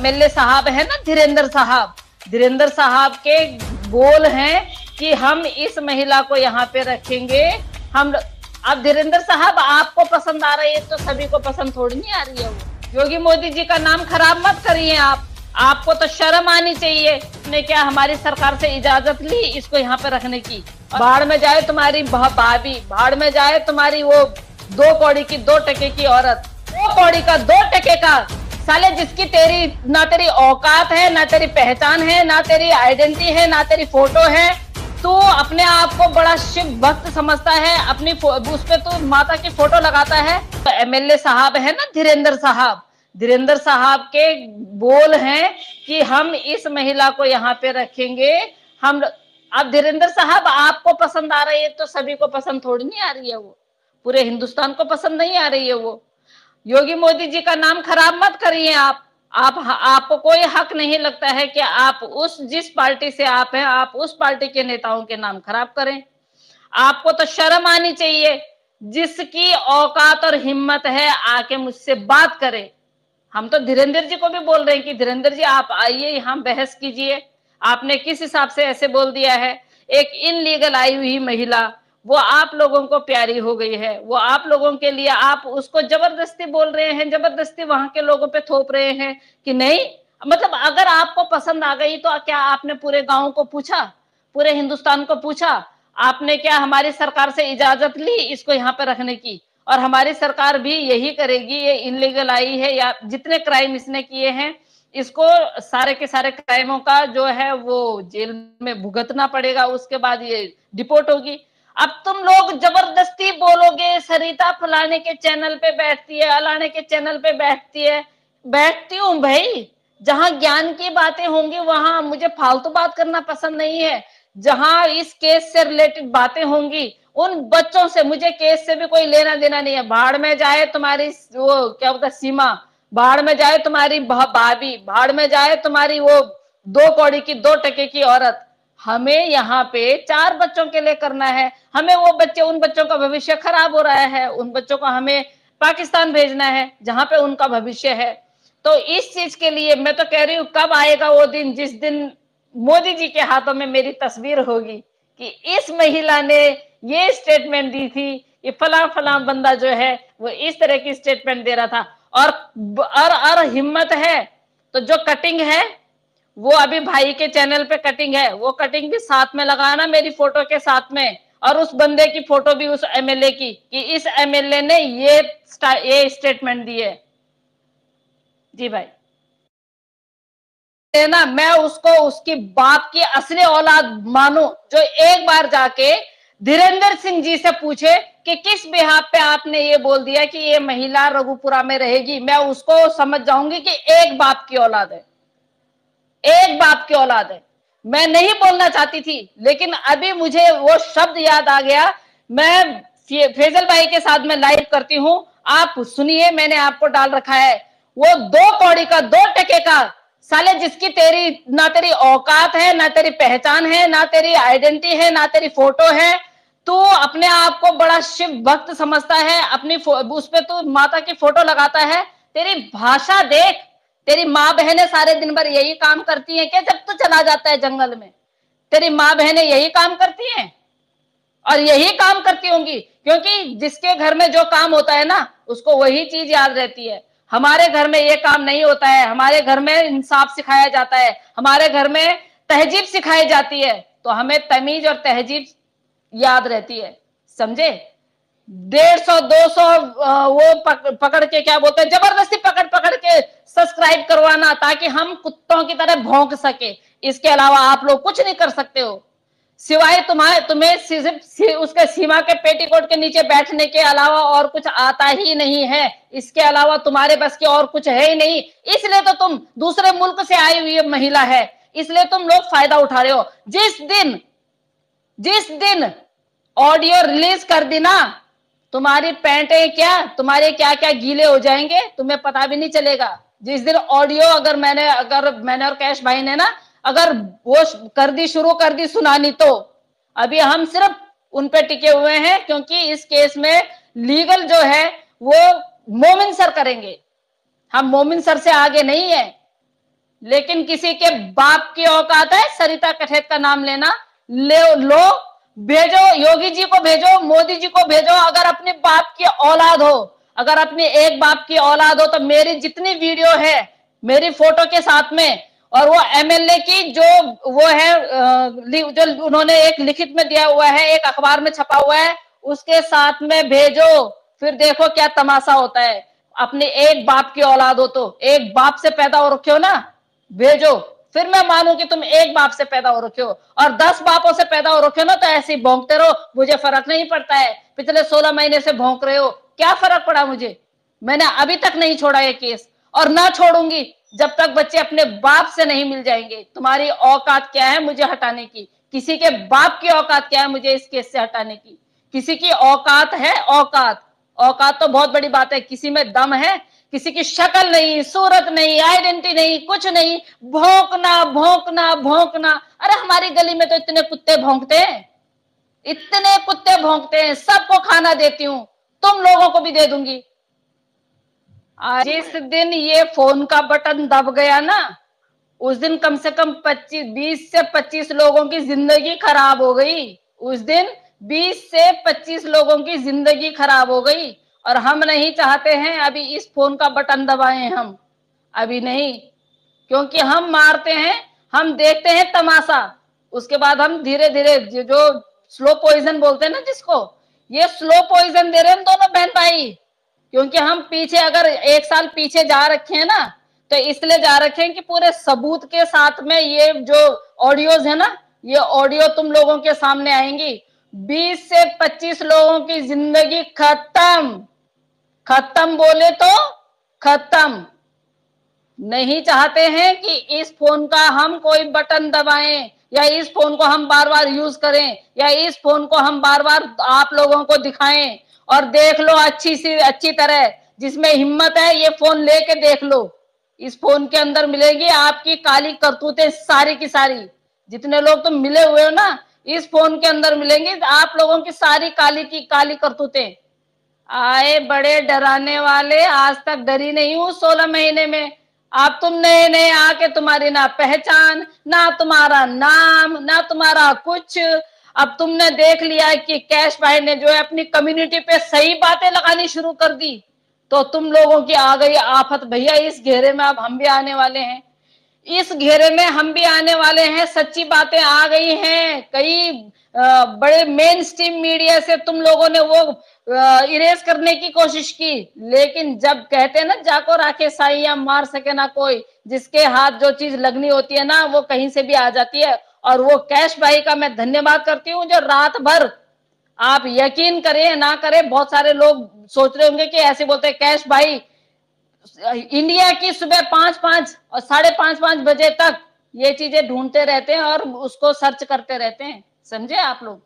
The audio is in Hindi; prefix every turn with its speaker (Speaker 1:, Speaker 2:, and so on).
Speaker 1: एमएलए साहब है ना, धीरेंद्र साहब के बोल हैं कि हम इस महिला को यहाँ पे रखेंगे। हम अब धीरेंद्र साहब आपको पसंद आ रही है तो सभी को पसंद थोड़ी नहीं आ रही है। वो योगी मोदी जी का नाम खराब मत करिए आप, आपको तो शर्म आनी चाहिए। ने क्या हमारी सरकार से इजाजत ली इसको यहाँ पे रखने की? बाढ़ में जाए तुम्हारी भाभी, बाढ़ में जाए तुम्हारी वो 2 कौड़ी की 2 टके की औरत, 2 कौड़ी का 2 टके का साले, जिसकी ना तेरी औकात है, ना तेरी पहचान है, ना तेरी आइडेंटिटी है, ना तेरी फोटो है। तू अपने आप को बड़ा शिव भक्त समझता है, अपनी उस पे तू माता की फोटो लगाता है। तो एमएलए साहब है ना, धीरेंद्र साहब के बोल हैं कि हम इस महिला को यहाँ पे रखेंगे। हम अब धीरेंद्र साहब आपको पसंद आ रही है तो सभी को पसंद थोड़ी नहीं आ रही है। वो पूरे हिंदुस्तान को पसंद नहीं आ रही है। वो योगी मोदी जी का नाम खराब मत करिए आप। आपको कोई हक नहीं लगता है कि आप जिस पार्टी से आप हैं, आप उस पार्टी के नेताओं के नाम खराब करें। आपको तो शर्म आनी चाहिए। जिसकी औकात और हिम्मत है आके मुझसे बात करे। हम तो धीरेंद्र जी को भी बोल रहे हैं कि धीरेंद्र जी आप आइए यहाँ बहस कीजिए, आपने किस हिसाब से ऐसे बोल दिया है। एक इनलीगल आई हुई महिला वो आप लोगों को प्यारी हो गई है, वो आप लोगों के लिए आप उसको जबरदस्ती बोल रहे हैं, जबरदस्ती वहां के लोगों पे थोप रहे हैं कि नहीं। मतलब अगर आपको पसंद आ गई तो क्या आपने पूरे गांव को पूछा, पूरे हिंदुस्तान को पूछा? आपने क्या हमारी सरकार से इजाजत ली इसको यहाँ पे रखने की? और हमारी सरकार भी यही करेगी। ये इनलीगल आई है या जितने क्राइम इसने किए हैं इसको सारे के सारे क्राइमों का जो है वो जेल में भुगतना पड़ेगा, उसके बाद ये डिपोर्ट होगी। अब तुम लोग जबरदस्ती बोलोगे सरिता फलाने के चैनल पे बैठती है, अलाने के चैनल पे बैठती है। बैठती हूँ भाई, जहां ज्ञान की बातें होंगी वहां मुझे फालतू बात करना पसंद नहीं है। जहां इस केस से रिलेटेड बातें होंगी उन बच्चों से, मुझे केस से भी कोई लेना देना नहीं है। बाढ़ में जाए तुम्हारी वो क्या बोलता सीमा, बाढ़ में जाए तुम्हारी भाभी, बाढ़ में जाए तुम्हारी वो 2 कौड़ी की 2 टके की औरत। हमें यहाँ पे 4 बच्चों के लिए करना है। हमें वो बच्चे, उन बच्चों का भविष्य खराब हो रहा है, उन बच्चों को हमें पाकिस्तान भेजना है जहां पे उनका भविष्य है। तो इस चीज के लिए मैं तो कह रही हूँ कब आएगा वो दिन जिस दिन मोदी जी के हाथों में मेरी तस्वीर होगी कि इस महिला ने ये स्टेटमेंट दी थी, ये फला फला बंदा जो है वो इस तरह की स्टेटमेंट दे रहा था। और हिम्मत है तो जो कटिंग है वो अभी भाई के चैनल पे कटिंग है, वो कटिंग भी साथ में लगाना मेरी फोटो के साथ में, और उस बंदे की फोटो भी उस एमएलए की कि इस एमएलए ने ये स्टेटमेंट दी है। जी भाई ना, मैं उसको उसकी बाप की असली औलाद मानू जो एक बार जाके धीरेंद्र सिंह जी से पूछे कि किस बिहाफ पे आपने ये बोल दिया कि ये महिला रघुपुरा में रहेगी। मैं उसको समझ जाऊंगी कि एक बाप की औलाद है, एक बाप की औलाद है। मैं नहीं बोलना चाहती थी लेकिन अभी मुझे वो शब्द याद आ गया। मैं फैजल भाई के साथ में लाइव करती हूं, आप सुनिए, मैंने आपको डाल रखा है। वो 2 कौड़ी का 2 टके का साले, जिसकी ना तेरी औकात है, ना तेरी पहचान है, ना तेरी आइडेंटिटी है, ना तेरी फोटो है। तू अपने आप को बड़ा शिव भक्त समझता है, अपनी उस पे तू माता की फोटो लगाता है। तेरी भाषा देख, तेरी माँ बहनें सारे दिन भर यही काम करती हैं क्या? जब तू चला जाता है जंगल में तेरी माँ बहनें यही काम करती हैं और यही काम करती होंगी, क्योंकि जिसके घर में जो काम होता है ना उसको वही चीज याद रहती है। हमारे घर में ये काम नहीं होता है, हमारे घर में इंसाफ सिखाया जाता है, हमारे घर में तहजीब सिखाई जाती है, तो हमें तमीज और तहजीब याद रहती है, समझे? 150 200 वो पकड़ के क्या बोलते हैं, जबरदस्ती पकड़ पकड़ के सब्सक्राइब करवाना ताकि हम कुत्तों की तरह भौंक सके। इसके अलावा आप लोग कुछ नहीं कर सकते हो सिवाय तुम्हें सिर्फ उसके सीमा के पेटीकोट के नीचे बैठने के अलावा और कुछ आता ही नहीं है। इसके अलावा तुम्हारे बस की और कुछ है ही नहीं। इसलिए तो तुम दूसरे मुल्क से आई हुई महिला है, इसलिए तुम लोग फायदा उठा रहे हो। जिस दिन ऑडियो रिलीज कर दी ना, तुम्हारी पैंटें क्या, तुम्हारे क्या क्या गीले हो जाएंगे तुम्हें पता भी नहीं चलेगा। जिस दिन ऑडियो अगर मैंने और कैश भाई ने ना अगर वो शुरू कर दी सुनानी, तो अभी हम सिर्फ उन पे टिके हुए हैं क्योंकि इस केस में लीगल जो है वो मोमिन सर करेंगे, हम मोमिन सर से आगे नहीं है। लेकिन किसी के बाप की औकात है सरिता कठेत का नाम लेना? लो भेजो, योगी जी को भेजो, मोदी जी को भेजो। अगर अपने बाप की औलाद हो, अगर अपने एक बाप की औलाद हो, तो मेरी जितनी वीडियो है मेरी फोटो के साथ में, और वो एमएलए की जो वो है जो उन्होंने एक लिखित में दिया हुआ है, एक अखबार में छपा हुआ है, उसके साथ में भेजो। फिर देखो क्या तमाशा होता है। अपने एक बाप की औलाद हो तो, एक बाप से पैदा हो रखे हो ना, भेजो। फिर मैं मानू कि तुम एक बाप से पैदा हो रखे हो, और 10 बापों से पैदा हो रखे हो ना, तो ऐसे ही भौंकते रहो, मुझे फर्क नहीं पड़ता है। पिछले 16 महीने से भौंक रहे हो, क्या फर्क पड़ा मुझे? मैंने अभी तक नहीं छोड़ा ये केस, और ना छोड़ूंगी जब तक बच्चे अपने बाप से नहीं मिल जाएंगे। तुम्हारी औकात क्या है मुझे हटाने की? किसी के बाप की औकात क्या है मुझे इस केस से हटाने की? किसी की औकात है? औकात, औकात तो बहुत बड़ी बात है, किसी में दम है? किसी की शक्ल नहीं, सूरत नहीं, आइडेंटिटी नहीं, कुछ नहीं, भौंकना भौंकना भौंकना। अरे हमारी गली में तो इतने कुत्ते भौंकते हैं, इतने कुत्ते भौंकते हैं, सबको खाना देती हूं, तुम लोगों को भी दे दूंगी। जिस दिन ये फोन का बटन दब गया ना, उस दिन कम से कम 20 से 25 लोगों की जिंदगी खराब हो गई। उस दिन 20 से 25 लोगों की जिंदगी खराब हो गई। और हम नहीं चाहते हैं अभी इस फोन का बटन दबाएं हम, अभी नहीं। क्योंकि हम मारते हैं, हम देखते हैं तमाशा, उसके बाद हम धीरे धीरे जो स्लो पॉइजन बोलते हैं ना जिसको, ये स्लो पॉइजन दे रहे हैं हम दोनों बहन भाई। क्योंकि हम पीछे अगर 1 साल पीछे जा रखे हैं ना, तो इसलिए जा रखे हैं कि पूरे सबूत के साथ में ये जो ऑडियोज है ना, ये ऑडियो तुम लोगों के सामने आएंगी। 20 से 25 लोगों की जिंदगी खत्म, खत्म बोले तो खत्म। नहीं चाहते हैं कि इस फोन का हम कोई बटन दबाएं, या इस फोन को हम बार बार यूज करें, या इस फोन को हम बार बार आप लोगों को दिखाएं। और देख लो अच्छी सी अच्छी तरह, जिसमें हिम्मत है ये फोन लेके देख लो। इस फोन के अंदर मिलेगी आपकी काली करतूतें सारी की सारी। जितने लोग तुम मिले हुए हो ना, इस फोन के अंदर मिलेंगी आप लोगों की सारी काली की काली करतूतें। आए बड़े डराने वाले, आज तक डरी नहीं हूं 16 महीने में। आप तुम नए नए आके, तुम्हारी ना पहचान, ना तुम्हारा नाम, ना तुम्हारा कुछ। अब तुमने देख लिया कि कैश भाई ने जो है अपनी कम्युनिटी पे सही बातें लगानी शुरू कर दी, तो तुम लोगों की आ गई आफत। भैया इस घेरे में अब हम भी आने वाले हैं, इस घेरे में हम भी आने वाले हैं। सच्ची बातें आ गई हैं। कई बड़े मेन स्ट्रीम मीडिया से तुम लोगों ने वो इरेज करने की कोशिश की, लेकिन जब कहते हैं ना जाको राखे साइया मार सके ना कोई, जिसके हाथ जो चीज लगनी होती है ना वो कहीं से भी आ जाती है। और वो कैश भाई का मैं धन्यवाद करती हूँ जो रात भर, आप यकीन करें ना करें, बहुत सारे लोग सोच रहे होंगे कि ऐसे बोलते हैं, कैश भाई इंडिया की सुबह 5-5 और 5:30-5 बजे तक ये चीजें ढूंढते रहते हैं और उसको सर्च करते रहते हैं। समझे आप लोग?